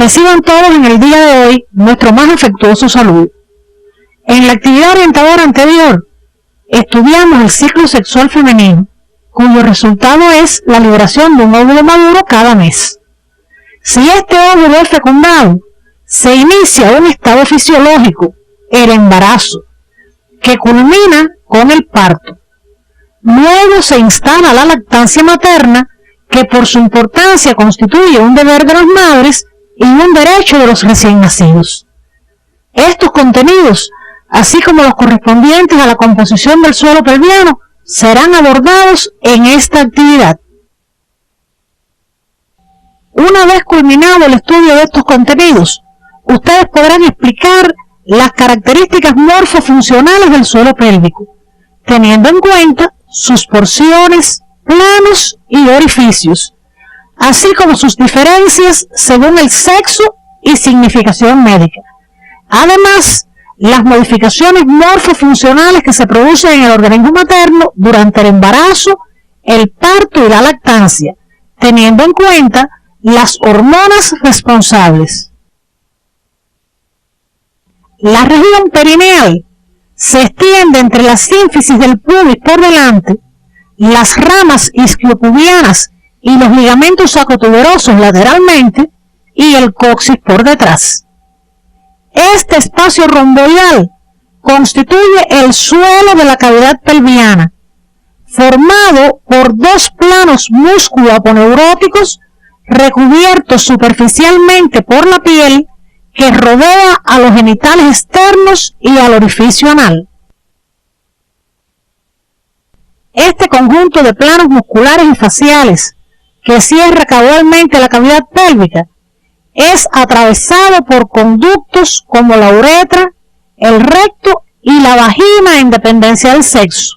Reciban todos en el día de hoy nuestro más afectuoso saludo. En la actividad orientadora anterior, estudiamos el ciclo sexual femenino, cuyo resultado es la liberación de un óvulo maduro cada mes. Si este óvulo es fecundado, se inicia un estado fisiológico, el embarazo, que culmina con el parto. Luego se instala la lactancia materna, que por su importancia constituye un deber de las madres y un derecho de los recién nacidos. Estos contenidos, así como los correspondientes a la composición del suelo pelviano, serán abordados en esta actividad. Una vez culminado el estudio de estos contenidos, ustedes podrán explicar las características morfofuncionales del suelo pélvico, teniendo en cuenta sus porciones, planos y orificios, así como sus diferencias según el sexo y significación médica. Además, las modificaciones morfofuncionales que se producen en el organismo materno durante el embarazo, el parto y la lactancia, teniendo en cuenta las hormonas responsables. La región perineal se extiende entre la sínfisis del pubis por delante, las ramas isquiopubianas y los ligamentos sacrotuberosos lateralmente y el coxis por detrás. Este espacio romboidal constituye el suelo de la cavidad pelviana, formado por dos planos músculo-aponeuróticos recubiertos superficialmente por la piel que rodea a los genitales externos y al orificio anal. Este conjunto de planos musculares y faciales que cierra caudalmente la cavidad pélvica es atravesado por conductos como la uretra, el recto y la vagina en dependencia del sexo.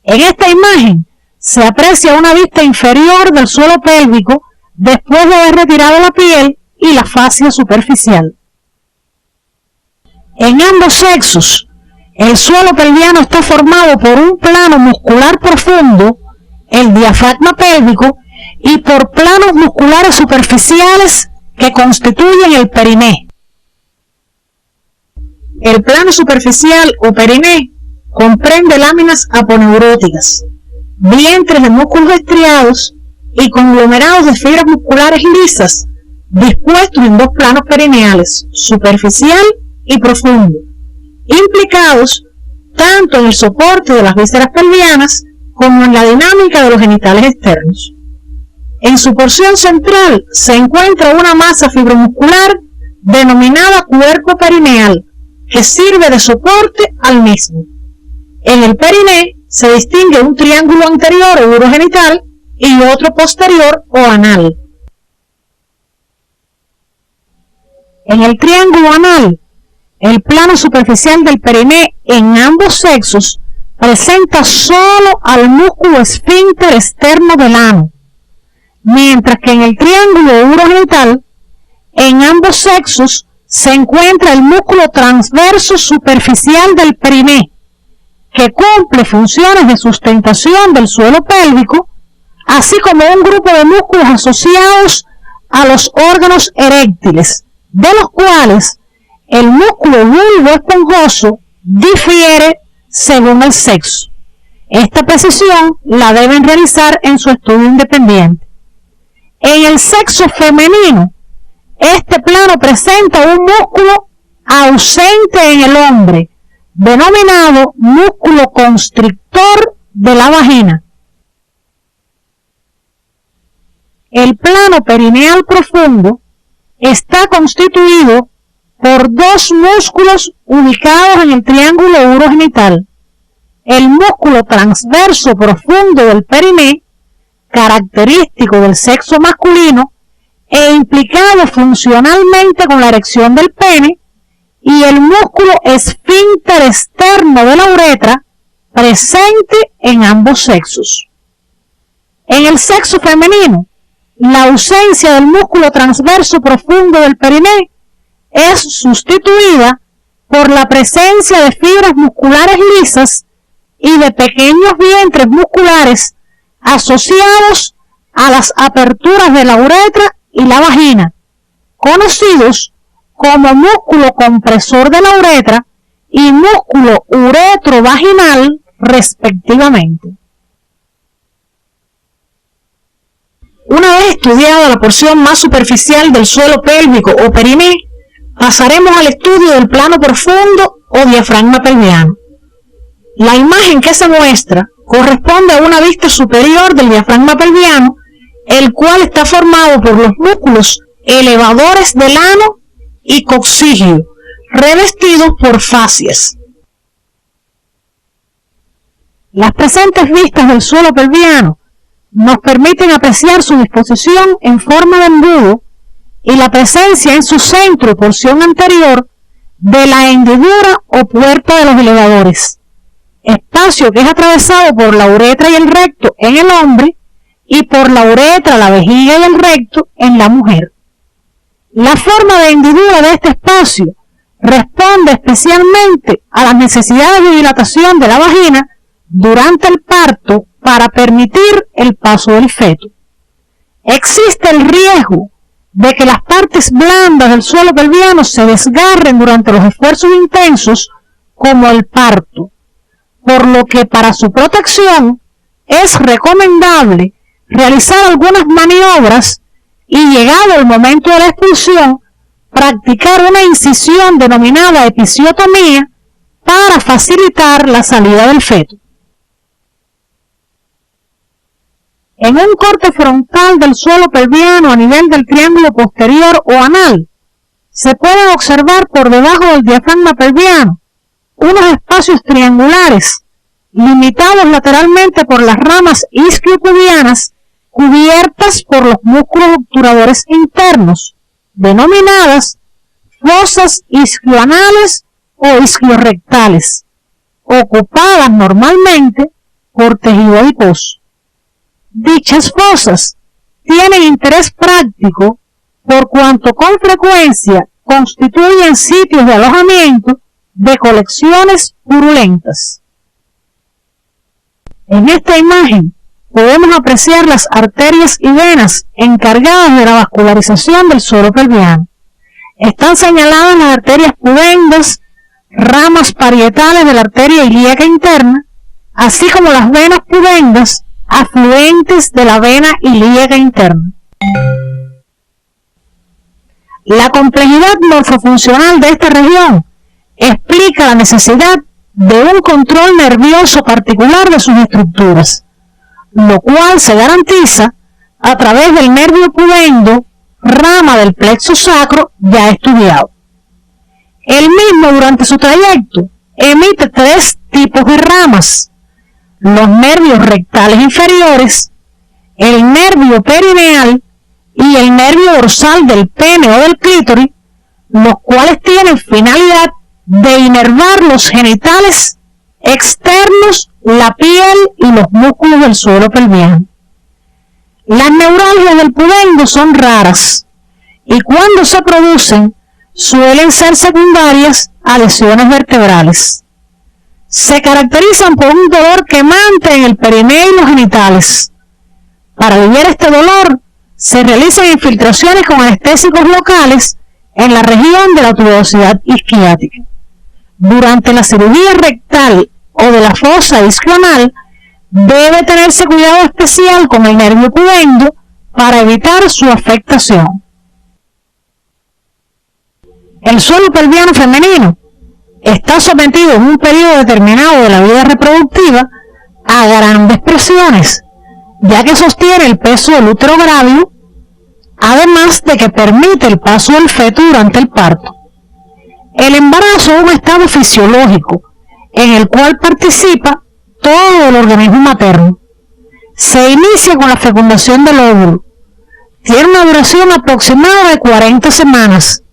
En esta imagen se aprecia una vista inferior del suelo pélvico después de haber retirado la piel y la fascia superficial. En ambos sexos, el suelo pelviano está formado por un plano muscular profundo, el diafragma pélvico, y por planos musculares superficiales que constituyen el periné. El plano superficial o periné comprende láminas aponeuróticas, vientres de músculos estriados y conglomerados de fibras musculares lisas dispuestos en dos planos perineales, superficial y profundo, implicados tanto en el soporte de las vísceras pelvianas como en la dinámica de los genitales externos. En su porción central se encuentra una masa fibromuscular denominada cuerpo perineal, que sirve de soporte al mismo. En el periné se distingue un triángulo anterior o urogenital y otro posterior o anal. En el triángulo anal, el plano superficial del periné en ambos sexos presenta solo al músculo esfínter externo del ano, mientras que en el triángulo urogenital, en ambos sexos se encuentra el músculo transverso superficial del periné, que cumple funciones de sustentación del suelo pélvico, así como un grupo de músculos asociados a los órganos eréctiles, de los cuales el músculo vulvo esponjoso difiere según el sexo. Esta precisión la deben realizar en su estudio independiente. En el sexo femenino, este plano presenta un músculo ausente en el hombre, denominado músculo constrictor de la vagina. El plano perineal profundo está constituido por dos músculos ubicados en el triángulo urogenital: el músculo transverso profundo del periné, característico del sexo masculino e implicado funcionalmente con la erección del pene, y el músculo esfínter externo de la uretra, presente en ambos sexos. En el sexo femenino, la ausencia del músculo transverso profundo del periné es sustituida por la presencia de fibras musculares lisas y de pequeños vientres musculares asociados a las aperturas de la uretra y la vagina, conocidos como músculo compresor de la uretra y músculo uretrovaginal, respectivamente. Una vez estudiada la porción más superficial del suelo pélvico o periné, pasaremos al estudio del plano profundo o diafragma pelviano. La imagen que se muestra corresponde a una vista superior del diafragma pelviano, el cual está formado por los músculos elevadores del ano y coccígeo, revestidos por fascias. Las presentes vistas del suelo pelviano nos permiten apreciar su disposición en forma de embudo y la presencia en su centro y porción anterior de la hendidura o puerta de los elevadores, espacio que es atravesado por la uretra y el recto en el hombre y por la uretra, la vejiga y el recto en la mujer. La forma de hendidura de este espacio responde especialmente a las necesidades de dilatación de la vagina durante el parto para permitir el paso del feto. Existe el riesgo de que las partes blandas del suelo pelviano se desgarren durante los esfuerzos intensos como el parto, por lo que para su protección es recomendable realizar algunas maniobras y, llegado el momento de la expulsión, practicar una incisión denominada episiotomía para facilitar la salida del feto. En un corte frontal del suelo pelviano a nivel del triángulo posterior o anal, se pueden observar por debajo del diafragma pelviano unos espacios triangulares limitados lateralmente por las ramas isquiopubianas cubiertas por los músculos obturadores internos, denominadas fosas isquioanales o isquiorrectales, ocupadas normalmente por tejido adiposo. Dichas fosas tienen interés práctico por cuanto con frecuencia constituyen sitios de alojamiento de colecciones purulentas. En esta imagen podemos apreciar las arterias y venas encargadas de la vascularización del suelo pelviano. Están señaladas las arterias pudendas, ramas parietales de la arteria ilíaca interna, así como las venas pudendas, afluentes de la vena ilíaca interna. La complejidad morfofuncional de esta región explica la necesidad de un control nervioso particular de sus estructuras, lo cual se garantiza a través del nervio pudendo, rama del plexo sacro ya estudiado. El mismo, durante su trayecto, emite tres tipos de ramas: los nervios rectales inferiores, el nervio perineal y el nervio dorsal del pene o del clítoris, los cuales tienen finalidad de inervar los genitales externos, la piel y los músculos del suelo pelviano. Las neuralgias del pudendo son raras y cuando se producen suelen ser secundarias a lesiones vertebrales. Se caracterizan por un dolor quemante en el perineo y los genitales. Para aliviar este dolor, se realizan infiltraciones con anestésicos locales en la región de la tuberosidad isquiática. Durante la cirugía rectal o de la fosa isquioanal, debe tenerse cuidado especial con el nervio pudendo para evitar su afectación. El suelo pelviano femenino está sometido en un periodo determinado de la vida reproductiva a grandes presiones, ya que sostiene el peso del útero grávido, además de que permite el paso del feto durante el parto. El embarazo es un estado fisiológico en el cual participa todo el organismo materno. Se inicia con la fecundación del óvulo, tiene una duración aproximada de 40 semanas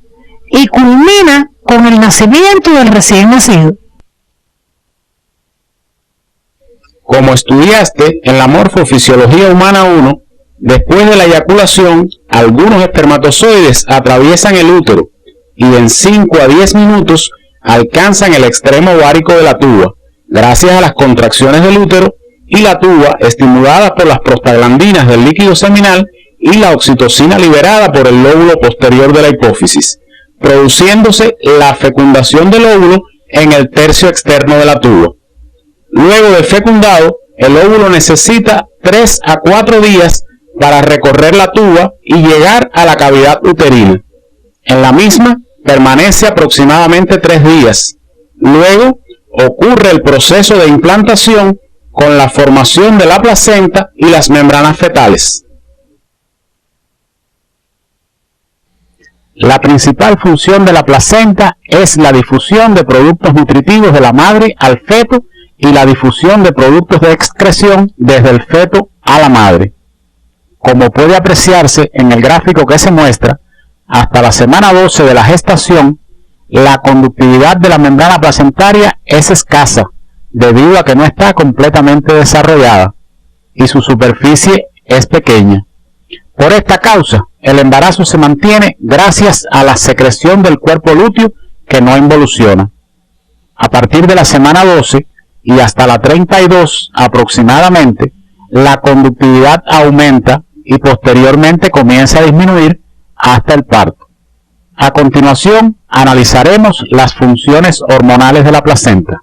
y culmina con el nacimiento del recién nacido. Como estudiaste en la Morfofisiología Humana 1, después de la eyaculación, algunos espermatozoides atraviesan el útero y en 5 a 10 minutos alcanzan el extremo ovárico de la tuba, gracias a las contracciones del útero, y la tuba, estimulada por las prostaglandinas del líquido seminal, y la oxitocina liberada por el lóbulo posterior de la hipófisis, produciéndose la fecundación del óvulo en el tercio externo de la tuba. Luego de fecundado, el óvulo necesita 3 a 4 días para recorrer la tuba y llegar a la cavidad uterina. En la misma permanece aproximadamente 3 días. Luego ocurre el proceso de implantación con la formación de la placenta y las membranas fetales. La principal función de la placenta es la difusión de productos nutritivos de la madre al feto y la difusión de productos de excreción desde el feto a la madre. Como puede apreciarse en el gráfico que se muestra, hasta la semana 12 de la gestación, la conductividad de la membrana placentaria es escasa, debido a que no está completamente desarrollada, y su superficie es pequeña. Por esta causa, el embarazo se mantiene gracias a la secreción del cuerpo lúteo que no involuciona. A partir de la semana 12 y hasta la 32 aproximadamente, la conductividad aumenta y posteriormente comienza a disminuir hasta el parto. A continuación, analizaremos las funciones hormonales de la placenta.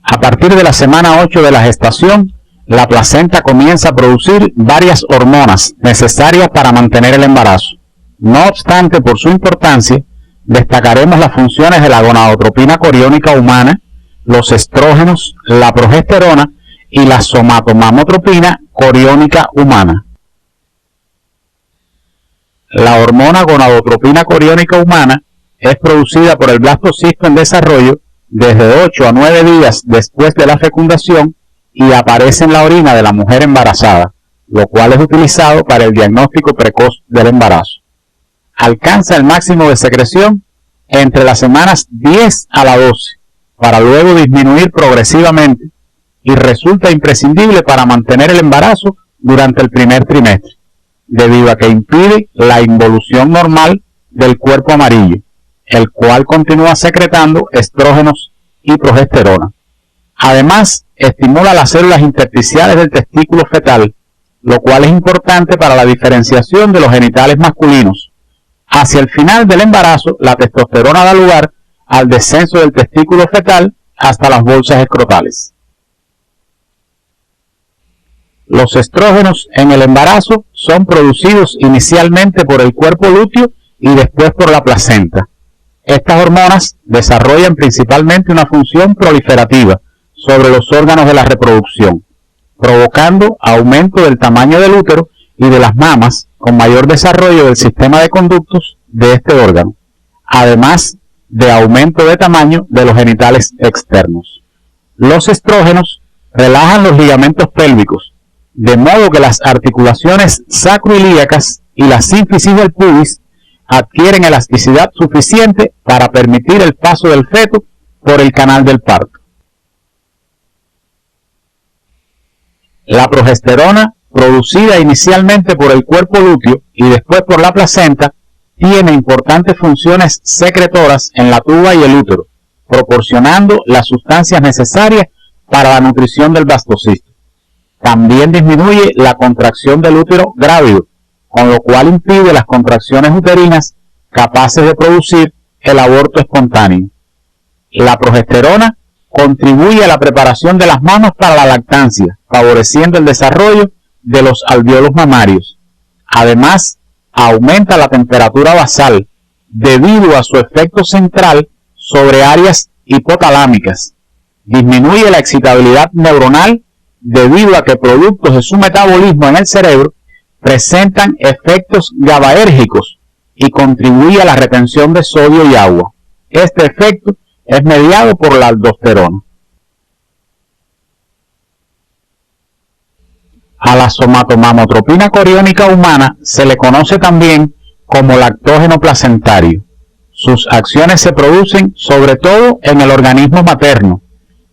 A partir de la semana 8 de la gestación, la placenta comienza a producir varias hormonas necesarias para mantener el embarazo. No obstante, por su importancia, destacaremos las funciones de la gonadotropina coriónica humana, los estrógenos, la progesterona y la somatomamotropina coriónica humana. La hormona gonadotropina coriónica humana es producida por el blastocisto en desarrollo desde 8 a 9 días después de la fecundación y aparece en la orina de la mujer embarazada, lo cual es utilizado para el diagnóstico precoz del embarazo. Alcanza el máximo de secreción entre las semanas 10 a la 12, para luego disminuir progresivamente y resulta imprescindible para mantener el embarazo durante el primer trimestre, debido a que impide la involución normal del cuerpo amarillo, el cual continúa secretando estrógenos y progesterona. Además, estimula las células intersticiales del testículo fetal, lo cual es importante para la diferenciación de los genitales masculinos. Hacia el final del embarazo, la testosterona da lugar al descenso del testículo fetal hasta las bolsas escrotales. Los estrógenos en el embarazo son producidos inicialmente por el cuerpo lúteo y después por la placenta. Estas hormonas desarrollan principalmente una función proliferativa sobre los órganos de la reproducción, provocando aumento del tamaño del útero y de las mamas con mayor desarrollo del sistema de conductos de este órgano, además de aumento de tamaño de los genitales externos. Los estrógenos relajan los ligamentos pélvicos, de modo que las articulaciones sacroilíacas y la sínfisis del pubis adquieren elasticidad suficiente para permitir el paso del feto por el canal del parto. La progesterona, producida inicialmente por el cuerpo lúteo y después por la placenta, tiene importantes funciones secretoras en la tuba y el útero, proporcionando las sustancias necesarias para la nutrición del blastocisto. También disminuye la contracción del útero grávido, con lo cual impide las contracciones uterinas capaces de producir el aborto espontáneo. La progesterona contribuye a la preparación de las mamas para la lactancia, favoreciendo el desarrollo de los alvéolos mamarios. Además, aumenta la temperatura basal debido a su efecto central sobre áreas hipotalámicas. Disminuye la excitabilidad neuronal debido a que productos de su metabolismo en el cerebro presentan efectos GABAérgicos y contribuye a la retención de sodio y agua. Este efecto es mediado por la aldosterona. A la somatomamotropina coriónica humana se le conoce también como lactógeno placentario. Sus acciones se producen sobre todo en el organismo materno.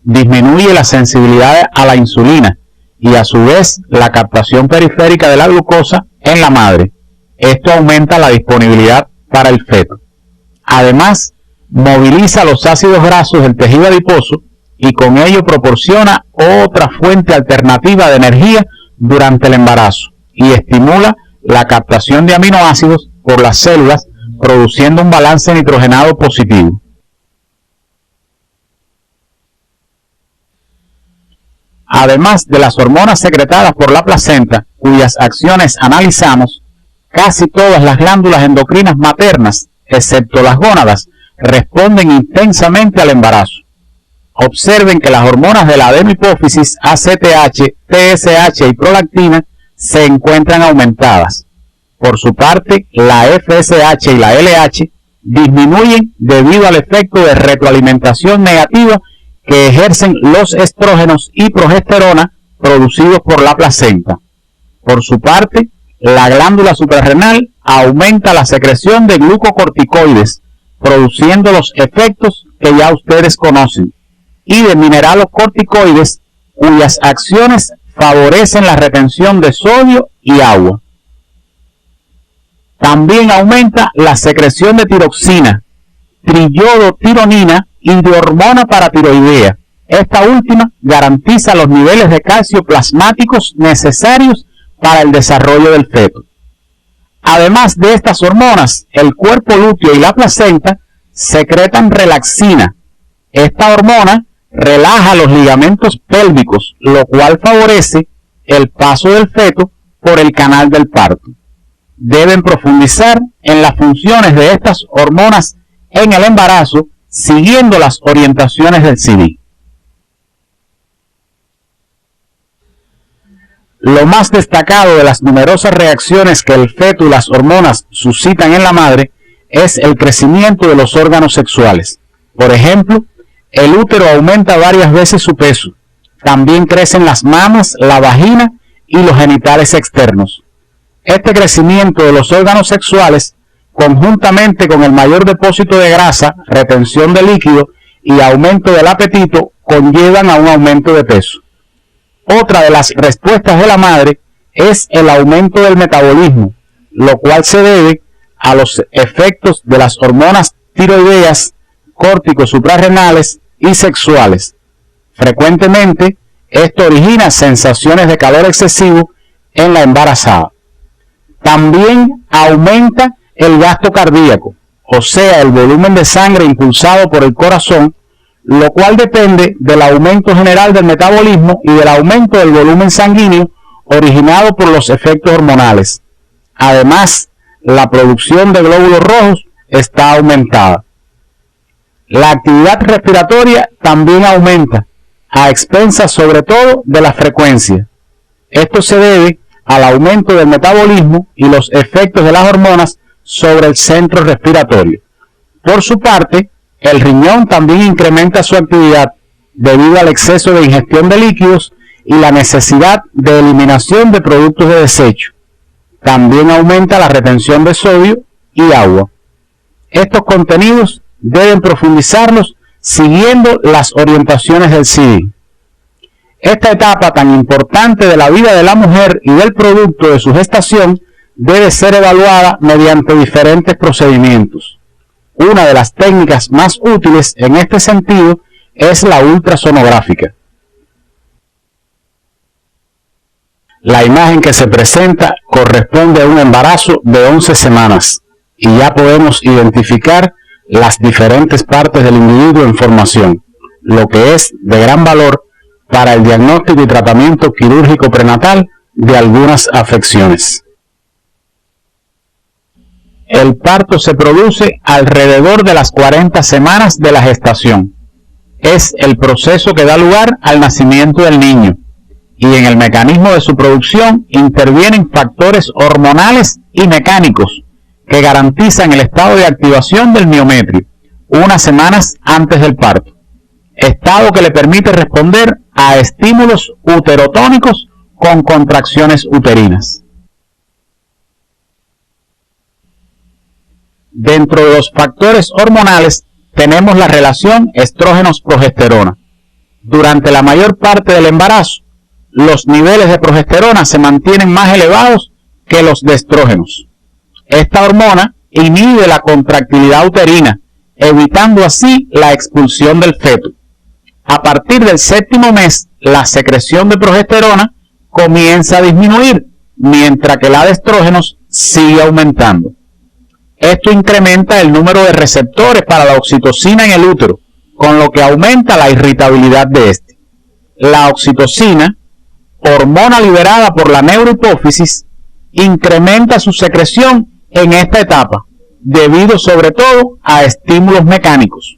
Disminuye la sensibilidad a la insulina y a su vez la captación periférica de la glucosa en la madre. Esto aumenta la disponibilidad para el feto. Además, moviliza los ácidos grasos del tejido adiposo y con ello proporciona otra fuente alternativa de energía durante el embarazo y estimula la captación de aminoácidos por las células, produciendo un balance nitrogenado positivo. Además de las hormonas secretadas por la placenta, cuyas acciones analizamos, casi todas las glándulas endocrinas maternas, excepto las gónadas, responden intensamente al embarazo. Observen que las hormonas de la adenohipófisis, ACTH, TSH y prolactina se encuentran aumentadas. Por su parte, la FSH y la LH disminuyen debido al efecto de retroalimentación negativa que ejercen los estrógenos y progesterona producidos por la placenta. Por su parte, la glándula suprarrenal aumenta la secreción de glucocorticoides, produciendo los efectos que ya ustedes conocen, y de mineralocorticoides, cuyas acciones favorecen la retención de sodio y agua. También aumenta la secreción de tiroxina, triiodotironina y de hormona paratiroidea. Esta última garantiza los niveles de calcio plasmáticos necesarios para el desarrollo del feto. Además de estas hormonas, el cuerpo lúteo y la placenta secretan relaxina. Esta hormona relaja los ligamentos pélvicos, lo cual favorece el paso del feto por el canal del parto. Deben profundizar en las funciones de estas hormonas en el embarazo, siguiendo las orientaciones del CD. Lo más destacado de las numerosas reacciones que el feto y las hormonas suscitan en la madre es el crecimiento de los órganos sexuales. Por ejemplo, el útero aumenta varias veces su peso. También crecen las mamas, la vagina y los genitales externos. Este crecimiento de los órganos sexuales, conjuntamente con el mayor depósito de grasa, retención de líquido y aumento del apetito, conllevan a un aumento de peso. Otra de las respuestas de la madre es el aumento del metabolismo, lo cual se debe a los efectos de las hormonas tiroideas, córticos suprarrenales y sexuales. Frecuentemente, esto origina sensaciones de calor excesivo en la embarazada. También aumenta el gasto cardíaco, o sea, el volumen de sangre impulsado por el corazón, lo cual depende del aumento general del metabolismo y del aumento del volumen sanguíneo originado por los efectos hormonales. Además, la producción de glóbulos rojos está aumentada. La actividad respiratoria también aumenta, a expensas sobre todo de la frecuencia. Esto se debe al aumento del metabolismo y los efectos de las hormonas sobre el centro respiratorio. Por su parte, el riñón también incrementa su actividad debido al exceso de ingestión de líquidos y la necesidad de eliminación de productos de desecho. También aumenta la retención de sodio y agua. Estos contenidos deben profundizarlos siguiendo las orientaciones del CD. Esta etapa tan importante de la vida de la mujer y del producto de su gestación debe ser evaluada mediante diferentes procedimientos. Una de las técnicas más útiles en este sentido es la ultrasonográfica. La imagen que se presenta corresponde a un embarazo de 11 semanas y ya podemos identificar las diferentes partes del individuo en formación, lo que es de gran valor para el diagnóstico y tratamiento quirúrgico prenatal de algunas afecciones. El parto se produce alrededor de las 40 semanas de la gestación. Es el proceso que da lugar al nacimiento del niño, y en el mecanismo de su producción intervienen factores hormonales y mecánicos que garantizan el estado de activación del miometrio unas semanas antes del parto, estado que le permite responder a estímulos uterotónicos con contracciones uterinas. Dentro de los factores hormonales tenemos la relación estrógenos-progesterona. Durante la mayor parte del embarazo, los niveles de progesterona se mantienen más elevados que los de estrógenos. Esta hormona inhibe la contractilidad uterina, evitando así la expulsión del feto. A partir del 7º mes, la secreción de progesterona comienza a disminuir, mientras que la de estrógenos sigue aumentando. Esto incrementa el número de receptores para la oxitocina en el útero, con lo que aumenta la irritabilidad de este. La oxitocina, hormona liberada por la neurohipófisis, incrementa su secreción en esta etapa, debido sobre todo a estímulos mecánicos.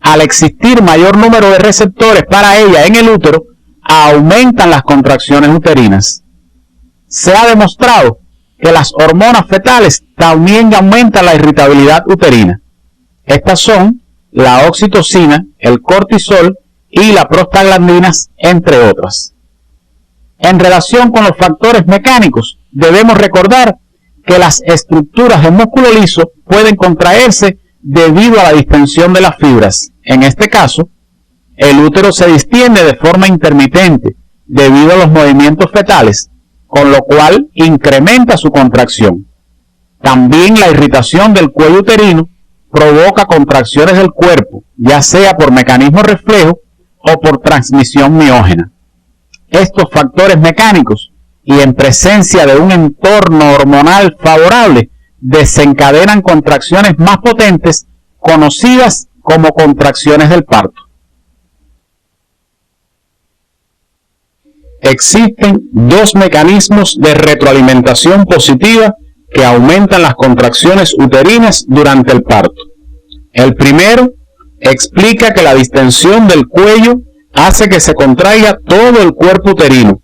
Al existir mayor número de receptores para ella en el útero, aumentan las contracciones uterinas. Se ha demostrado que las hormonas fetales también aumentan la irritabilidad uterina. Estas son la oxitocina, el cortisol y las prostaglandinas, entre otras. En relación con los factores mecánicos, debemos recordar que las estructuras de músculo liso pueden contraerse debido a la distensión de las fibras. En este caso, el útero se distiende de forma intermitente debido a los movimientos fetales, con lo cual incrementa su contracción. También la irritación del cuello uterino provoca contracciones del cuerpo, ya sea por mecanismo reflejo o por transmisión miógena. Estos factores mecánicos, y en presencia de un entorno hormonal favorable, desencadenan contracciones más potentes, conocidas como contracciones del parto. Existen dos mecanismos de retroalimentación positiva que aumentan las contracciones uterinas durante el parto. El primero explica que la distensión del cuello hace que se contraiga todo el cuerpo uterino.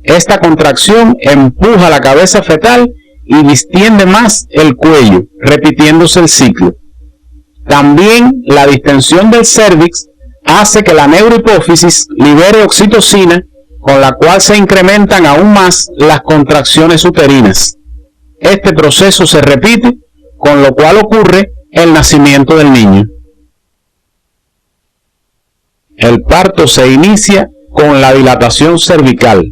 Esta contracción empuja la cabeza fetal y distiende más el cuello, repitiéndose el ciclo. También la distensión del cérvix hace que la neurohipófisis libere oxitocina, con la cual se incrementan aún más las contracciones uterinas. Este proceso se repite, con lo cual ocurre el nacimiento del niño. El parto se inicia con la dilatación cervical.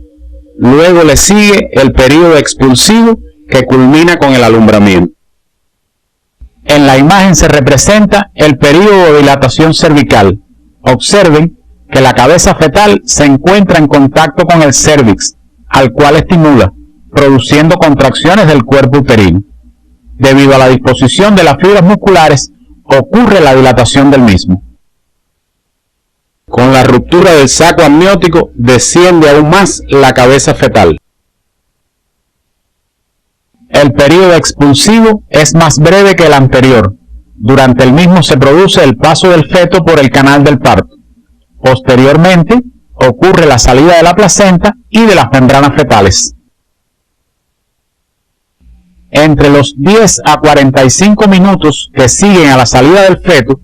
Luego le sigue el período expulsivo, que culmina con el alumbramiento. En la imagen se representa el período de dilatación cervical. Observen que la cabeza fetal se encuentra en contacto con el cérvix, al cual estimula, produciendo contracciones del cuerpo uterino. Debido a la disposición de las fibras musculares, ocurre la dilatación del mismo. Con la ruptura del saco amniótico, desciende aún más la cabeza fetal. El período expulsivo es más breve que el anterior. Durante el mismo se produce el paso del feto por el canal del parto. Posteriormente, ocurre la salida de la placenta y de las membranas fetales. Entre los 10 a 45 minutos que siguen a la salida del feto,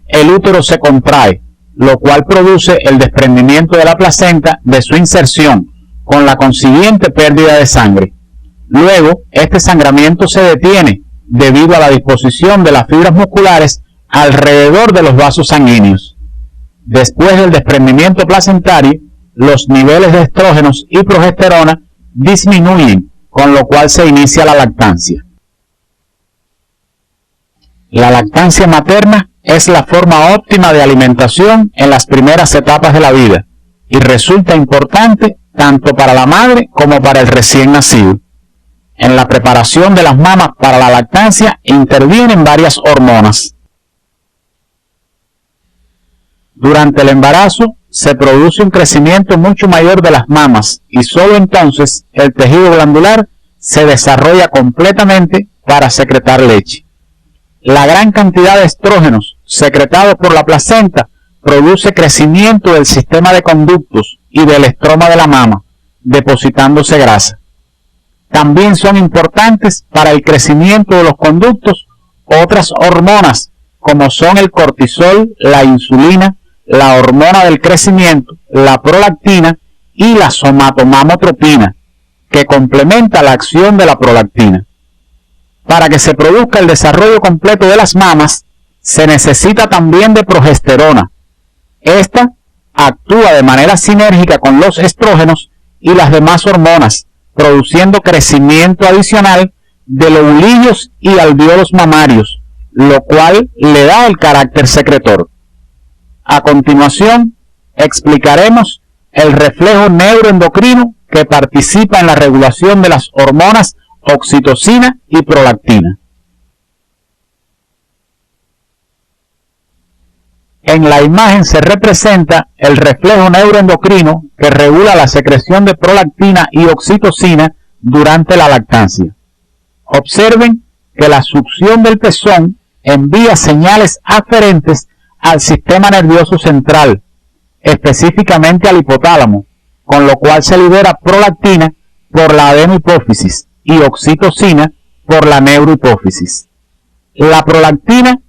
el útero se contrae, lo cual produce el desprendimiento de la placenta de su inserción, con la consiguiente pérdida de sangre. Luego, este sangramiento se detiene debido a la disposición de las fibras musculares alrededor de los vasos sanguíneos. Después del desprendimiento placentario, los niveles de estrógenos y progesterona disminuyen, con lo cual se inicia la lactancia. La lactancia materna es la forma óptima de alimentación en las primeras etapas de la vida y resulta importante tanto para la madre como para el recién nacido. En la preparación de las mamas para la lactancia intervienen varias hormonas. Durante el embarazo se produce un crecimiento mucho mayor de las mamas y solo entonces el tejido glandular se desarrolla completamente para secretar leche. La gran cantidad de estrógenos secretados por la placenta produce crecimiento del sistema de conductos y del estroma de la mama, depositándose grasa. También son importantes para el crecimiento de los conductos otras hormonas como son el cortisol, la insulina, la hormona del crecimiento, la prolactina y la somatomamotropina, que complementa la acción de la prolactina. Para que se produzca el desarrollo completo de las mamas, se necesita también de progesterona. Esta actúa de manera sinérgica con los estrógenos y las demás hormonas, produciendo crecimiento adicional de lobulillos y alvéolos mamarios, lo cual le da el carácter secretor. A continuación, explicaremos el reflejo neuroendocrino que participa en la regulación de las hormonas oxitocina y prolactina. En la imagen se representa el reflejo neuroendocrino que regula la secreción de prolactina y oxitocina durante la lactancia. Observen que la succión del pezón envía señales aferentes al sistema nervioso central, específicamente al hipotálamo, con lo cual se libera prolactina por la adenohipófisis y oxitocina por la neurohipófisis. La prolactina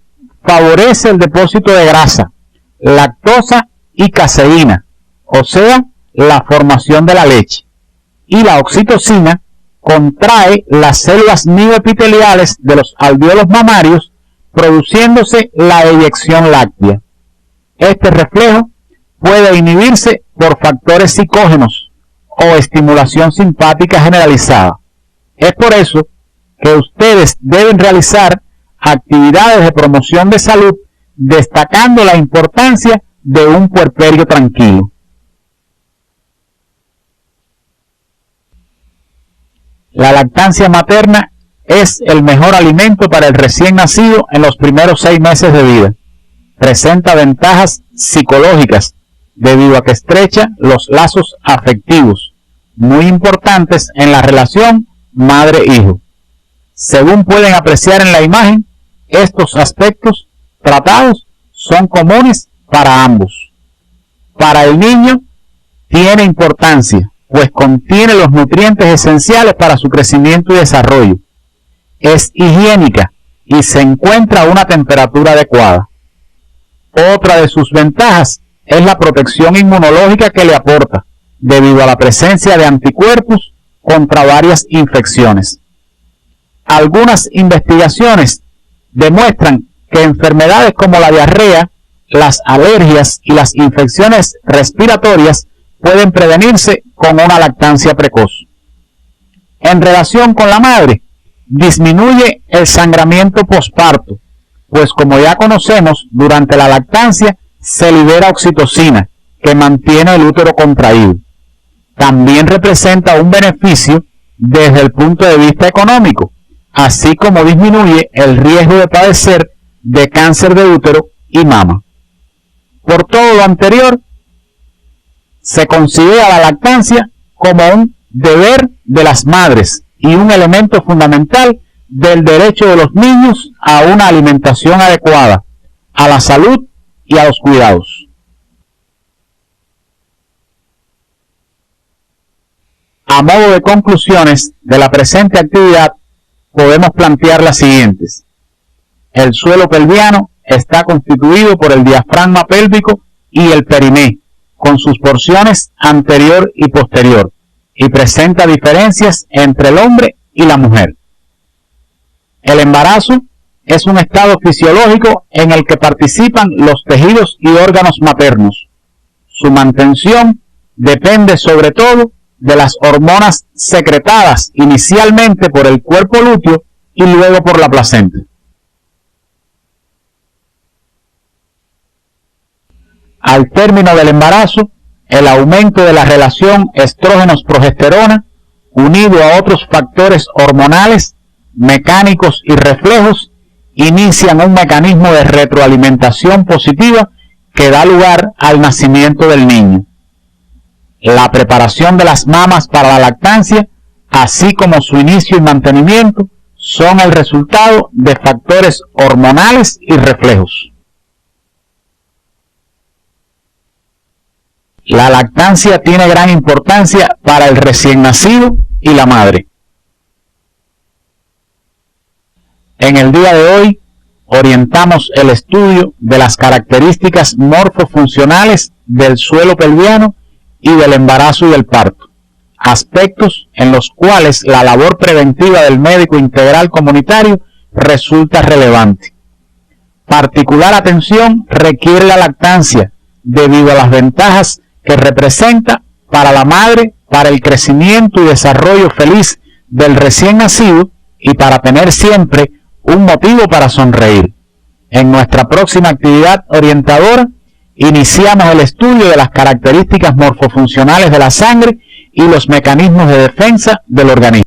favorece el depósito de grasa, lactosa y caseína, o sea, la formación de la leche, y la oxitocina contrae las células mioepiteliales de los alvéolos mamarios, produciéndose la eyección láctea. Este reflejo puede inhibirse por factores psicógenos o estimulación simpática generalizada. Es por eso que ustedes deben realizar actividades de promoción de salud, destacando la importancia de un puerperio tranquilo. La lactancia materna es el mejor alimento para el recién nacido en los primeros 6 meses de vida. Presenta ventajas psicológicas debido a que estrecha los lazos afectivos, muy importantes en la relación madre-hijo. Según pueden apreciar en la imagen, estos aspectos tratados son comunes para ambos. Para el niño tiene importancia, pues contiene los nutrientes esenciales para su crecimiento y desarrollo. Es higiénica y se encuentra a una temperatura adecuada. Otra de sus ventajas es la protección inmunológica que le aporta, debido a la presencia de anticuerpos contra varias infecciones. Algunas investigaciones demuestran que enfermedades como la diarrea, las alergias y las infecciones respiratorias pueden prevenirse con una lactancia precoz. En relación con la madre, disminuye el sangramiento posparto, pues como ya conocemos, durante la lactancia se libera oxitocina, que mantiene el útero contraído. También representa un beneficio desde el punto de vista económico, así como disminuye el riesgo de padecer de cáncer de útero y mama. Por todo lo anterior, se considera la lactancia como un deber de las madres y un elemento fundamental del derecho de los niños a una alimentación adecuada, a la salud y a los cuidados. A modo de conclusiones de la presente actividad, podemos plantear las siguientes. El suelo pelviano está constituido por el diafragma pélvico y el periné, con sus porciones anterior y posterior, y presenta diferencias entre el hombre y la mujer. El embarazo es un estado fisiológico en el que participan los tejidos y órganos maternos. Su mantención depende sobre todo de las hormonas secretadas inicialmente por el cuerpo lúteo y luego por la placenta. Al término del embarazo, el aumento de la relación estrógenos-progesterona, unido a otros factores hormonales, mecánicos y reflejos, inician un mecanismo de retroalimentación positiva que da lugar al nacimiento del niño. La preparación de las mamas para la lactancia, así como su inicio y mantenimiento, son el resultado de factores hormonales y reflejos. La lactancia tiene gran importancia para el recién nacido y la madre. En el día de hoy orientamos el estudio de las características morfofuncionales del suelo pelviano y del embarazo y del parto, aspectos en los cuales la labor preventiva del médico integral comunitario resulta relevante. Particular atención requiere la lactancia debido a las ventajas que representa para la madre, para el crecimiento y desarrollo feliz del recién nacido y para tener siempre un motivo para sonreír. En nuestra próxima actividad orientadora, iniciamos el estudio de las características morfofuncionales de la sangre y los mecanismos de defensa del organismo.